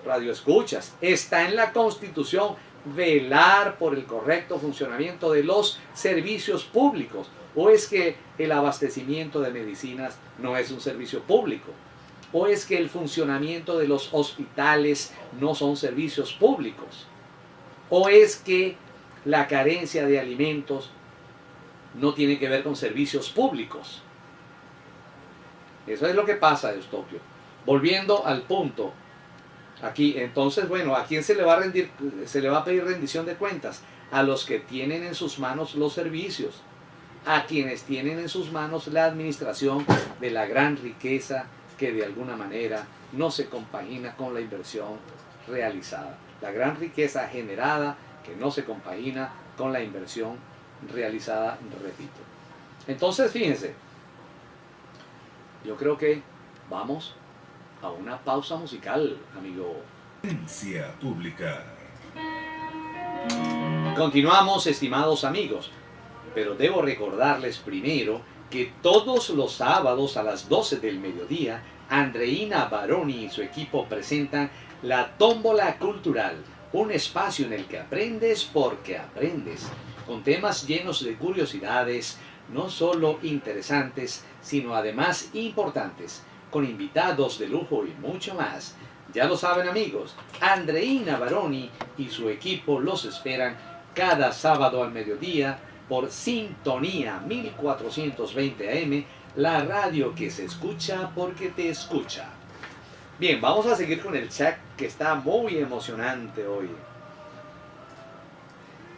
radioescuchas, está en la Constitución velar por el correcto funcionamiento de los servicios públicos. ¿O es que el abastecimiento de medicinas no es un servicio público? ¿O es que el funcionamiento de los hospitales no son servicios públicos? ¿O es que la carencia de alimentos no tiene que ver con servicios públicos? Eso es lo que pasa, Eustoquio. Volviendo al punto, Aquí, entonces, bueno, ¿a quién se le va a rendir, se le va a pedir rendición de cuentas? A los que tienen en sus manos los servicios, a quienes tienen en sus manos la administración de la gran riqueza que de alguna manera no se compagina con la inversión realizada. La gran riqueza generada que no se compagina con la inversión realizada, repito. Entonces, fíjense, yo creo que vamos a una pausa musical, amigo. Herencia pública. Continuamos, estimados amigos, pero debo recordarles primero que todos los sábados a las 12 del mediodía, Andreina Baroni y su equipo presentan La Tómbola Cultural, un espacio en el que aprendes porque aprendes, con temas llenos de curiosidades, no solo interesantes, sino además importantes, con invitados de lujo y mucho más. Ya lo saben, amigos, Andreina Baroni y su equipo los esperan cada sábado al mediodía por Sintonía 1420 AM, la radio que se escucha porque te escucha. Bien, vamos a seguir con el chat que está muy emocionante hoy.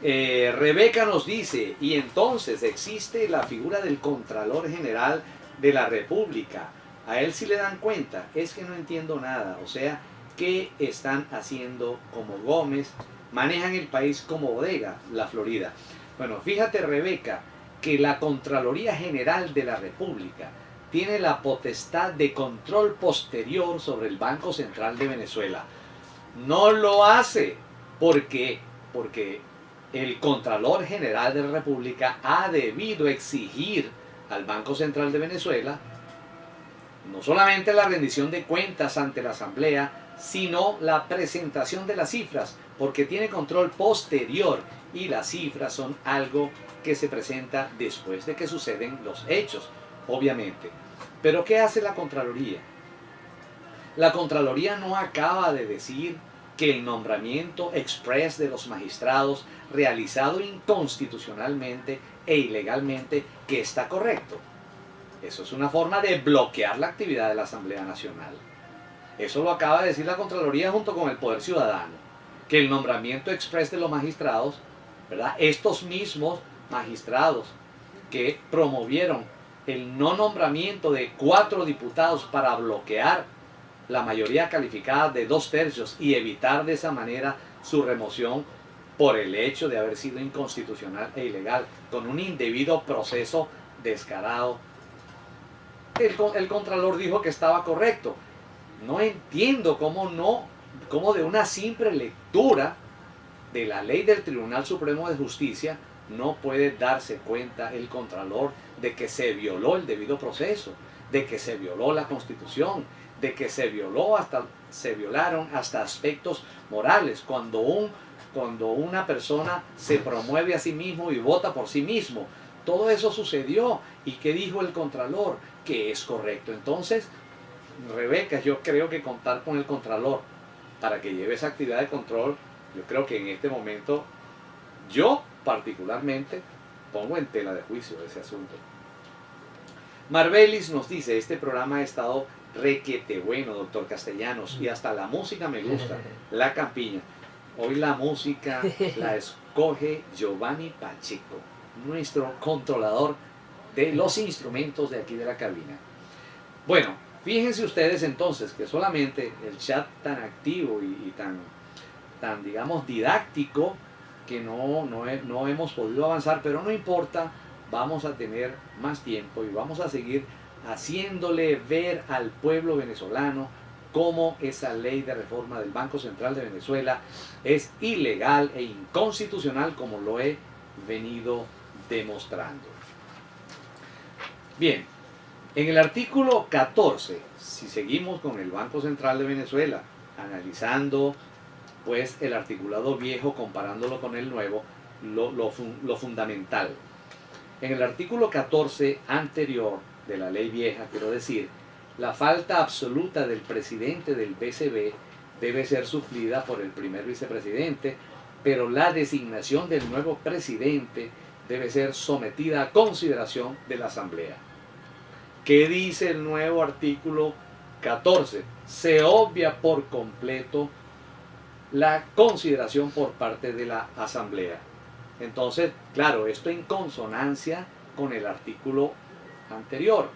Rebeca nos dice, y entonces existe la figura del Contralor General de la República. A él sí le dan cuenta. Es que no entiendo nada. O sea, ¿qué están haciendo como Gómez? Manejan el país como bodega, la Florida. Bueno, fíjate, Rebeca, que la Contraloría General de la República tiene la potestad de control posterior sobre el Banco Central de Venezuela. No lo hace porque el Contralor General de la República ha debido exigir al Banco Central de Venezuela no solamente la rendición de cuentas ante la Asamblea, sino la presentación de las cifras, porque tiene control posterior y las cifras son algo que se presenta después de que suceden los hechos, obviamente. Pero ¿qué hace la Contraloría? La Contraloría no acaba de decir que el nombramiento express de los magistrados realizado inconstitucionalmente e ilegalmente que está correcto. Eso es una forma de bloquear la actividad de la Asamblea Nacional. Eso lo acaba de decir la Contraloría junto con el Poder Ciudadano, que el nombramiento express de los magistrados, ¿verdad? Estos mismos magistrados que promovieron el no nombramiento de 4 diputados para bloquear la mayoría calificada de 2/3 y evitar de esa manera su remoción por el hecho de haber sido inconstitucional e ilegal, con un indebido proceso descarado. El Contralor dijo que estaba correcto. No entiendo cómo de una simple lectura de la ley del Tribunal Supremo de Justicia no puede darse cuenta el Contralor de que se violó el debido proceso, de que se violó la Constitución, de que se violaron hasta aspectos morales, cuando una persona se promueve a sí mismo y vota por sí mismo. Todo eso sucedió. ¿Y qué dijo el Contralor? Que es correcto. Entonces, Rebeca, yo creo que contar con el Contralor para que lleve esa actividad de control, yo creo que en este momento, yo particularmente, pongo en tela de juicio ese asunto. Marbelis nos dice, este programa ha estado requete bueno, doctor Castellanos, y hasta la música me gusta, la campiña. Hoy la música la escoge Giovanni Pacheco, nuestro controlador de los instrumentos de aquí de la cabina. Bueno, fíjense ustedes entonces que solamente el chat tan activo y tan digamos didáctico que no hemos podido avanzar, pero no importa, vamos a tener más tiempo y vamos a seguir haciéndole ver al pueblo venezolano cómo esa ley de reforma del Banco Central de Venezuela es ilegal e inconstitucional, como lo he venido demostrando. Bien, en el artículo 14, si seguimos con el Banco Central de Venezuela, analizando pues el articulado viejo comparándolo con el nuevo, lo fundamental. En el artículo 14 anterior de la ley vieja, quiero decir, la falta absoluta del presidente del BCB debe ser suplida por el primer vicepresidente, pero la designación del nuevo presidente debe ser sometida a consideración de la Asamblea. ¿Qué dice el nuevo artículo 14. Se obvia por completo la consideración por parte de la Asamblea. Entonces, claro, esto en consonancia con el artículo anterior,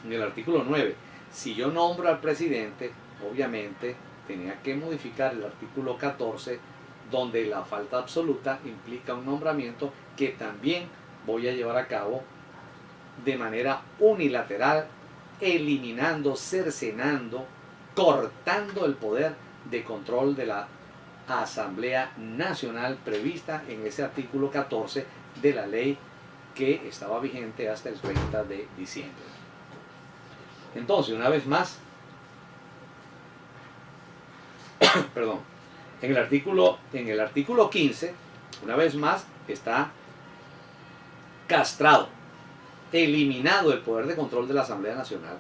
en el artículo 9. Si yo nombro al presidente, obviamente tenía que modificar el artículo 14, donde la falta absoluta implica un nombramiento que también voy a llevar a cabo de manera unilateral, eliminando, cercenando, cortando el poder de control de la Asamblea Nacional prevista en ese artículo 14 de la ley que estaba vigente hasta el 30 de diciembre. Entonces, una vez más, perdón, en el artículo 15, una vez más, está castrado, eliminado el poder de control de la Asamblea Nacional.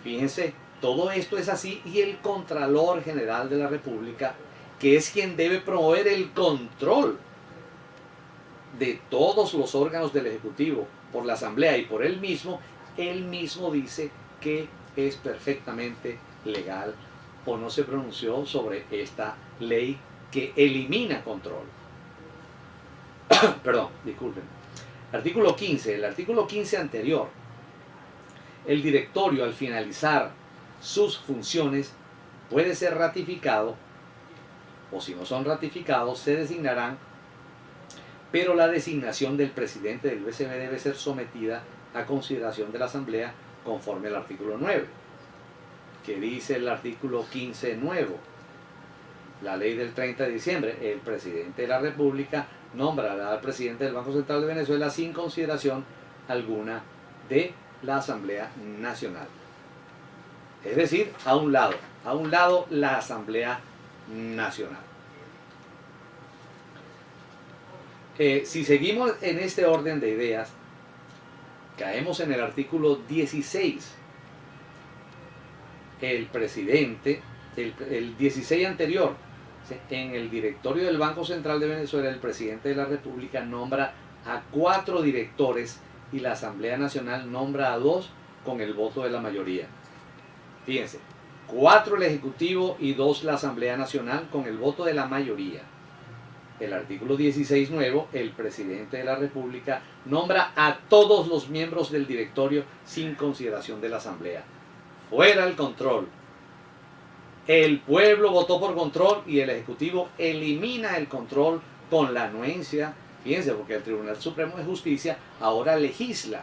Fíjense, todo esto es así, y el Contralor General de la República, que es quien debe promover el control de todos los órganos del Ejecutivo por la Asamblea y por él mismo dice que es perfectamente legal, o no se pronunció sobre esta ley que elimina control. Perdón, disculpen. Artículo 15. El artículo 15 anterior. El directorio, al finalizar sus funciones, puede ser ratificado, o si no son ratificados, se designarán, pero la designación del presidente del BCM debe ser sometida a consideración de la Asamblea conforme al artículo 9, que dice el artículo 15 nuevo. La ley del 30 de diciembre, el presidente de la República nombrará al presidente del Banco Central de Venezuela sin consideración alguna de la Asamblea Nacional. Es decir, a un lado la Asamblea Nacional. Si seguimos en este orden de ideas, caemos en el artículo 16. El presidente, el 16 anterior, en el directorio del Banco Central de Venezuela, el presidente de la República nombra a 4 directores y la Asamblea Nacional nombra a 2 con el voto de la mayoría. Fíjense, 4 el Ejecutivo y 2 la Asamblea Nacional con el voto de la mayoría. El artículo 16 nuevo, el presidente de la República nombra a todos los miembros del directorio sin consideración de la Asamblea. Fuera el control. El pueblo votó por control y el Ejecutivo elimina el control con la anuencia. Fíjense, porque el Tribunal Supremo de Justicia ahora legisla.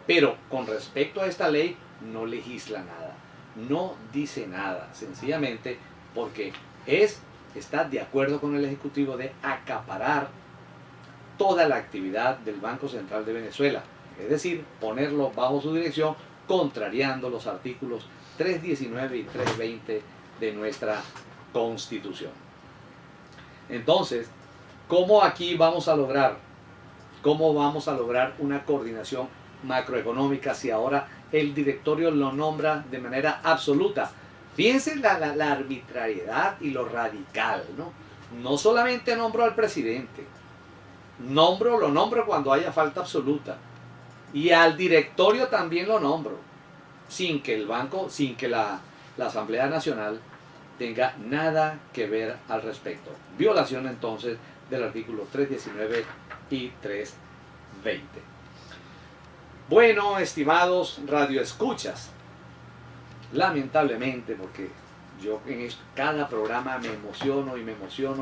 Pero con respecto a esta ley no legisla nada. No dice nada. Sencillamente porque está de acuerdo con el Ejecutivo de acaparar toda la actividad del Banco Central de Venezuela. Es decir, ponerlo bajo su dirección, contrariando los artículos 319 y 320 de nuestra Constitución. Entonces, ¿cómo aquí vamos a lograr una coordinación macroeconómica si ahora el directorio lo nombra de manera absoluta? Fíjense la arbitrariedad y lo radical, ¿no? No solamente nombro al presidente, lo nombro cuando haya falta absoluta, y al directorio también lo nombro, sin que la Asamblea Nacional tenga nada que ver al respecto. Violación entonces del artículo 319 y 320. Bueno, estimados radioescuchas, lamentablemente, porque yo en cada programa me emociono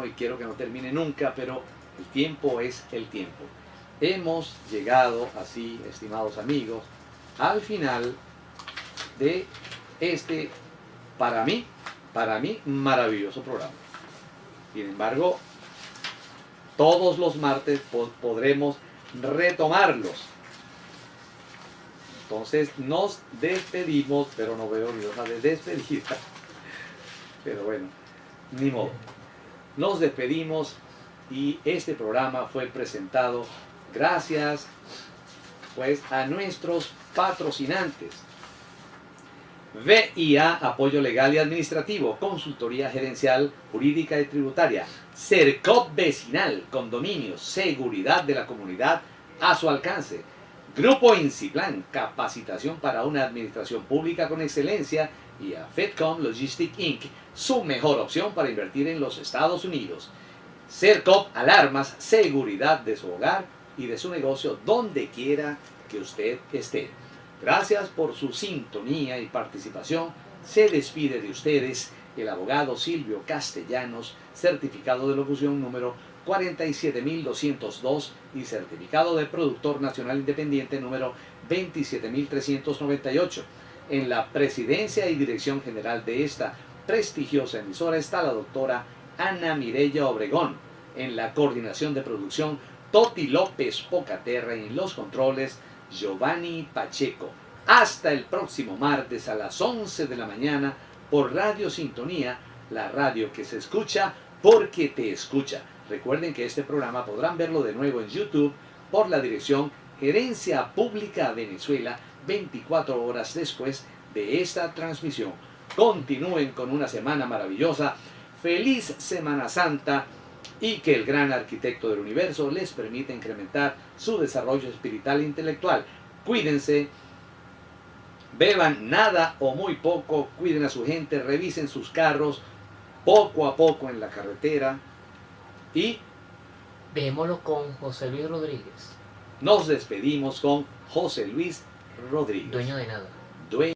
y quiero que no termine nunca, pero el tiempo es el tiempo. Hemos llegado así, estimados amigos, al final de este, para mí, maravilloso programa. Sin embargo, todos los martes podremos retomarlos. Entonces nos despedimos, pero no veo ni hoja de despedida. Pero bueno, ni modo. Nos despedimos y este programa fue presentado gracias pues a nuestros patrocinantes. VIA, apoyo legal y administrativo, consultoría gerencial, jurídica y tributaria. CERCOP vecinal, condominios, seguridad de la comunidad a su alcance. Grupo Inciplan, capacitación para una administración pública con excelencia y a Fedcom Logistics Inc., su mejor opción para invertir en los Estados Unidos. Sercop Alarmas, seguridad de su hogar y de su negocio donde quiera que usted esté. Gracias por su sintonía y participación. Se despide de ustedes el abogado Silvio Castellanos, certificado de locución número 47202 y certificado de productor nacional independiente número 27398. En la presidencia y dirección general de esta prestigiosa emisora está la doctora Ana Mireya Obregón. En la coordinación de producción, Toti López Pocaterra, y en los controles, Giovanni Pacheco. Hasta el próximo martes a las 11 de la mañana por Radio Sintonía, la radio que se escucha porque te escucha. Recuerden que este programa podrán verlo de nuevo en YouTube por la dirección Gerencia Pública Venezuela 24 horas después de esta transmisión. Continúen con una semana maravillosa. Feliz Semana Santa y que el gran arquitecto del universo les permita incrementar su desarrollo espiritual e intelectual. Cuídense, beban nada o muy poco, cuiden a su gente, revisen sus carros poco a poco en la carretera y dejémoslo con José Luis Rodríguez. nos despedimos con José Luis Rodríguez. Dueño de nada. Dueño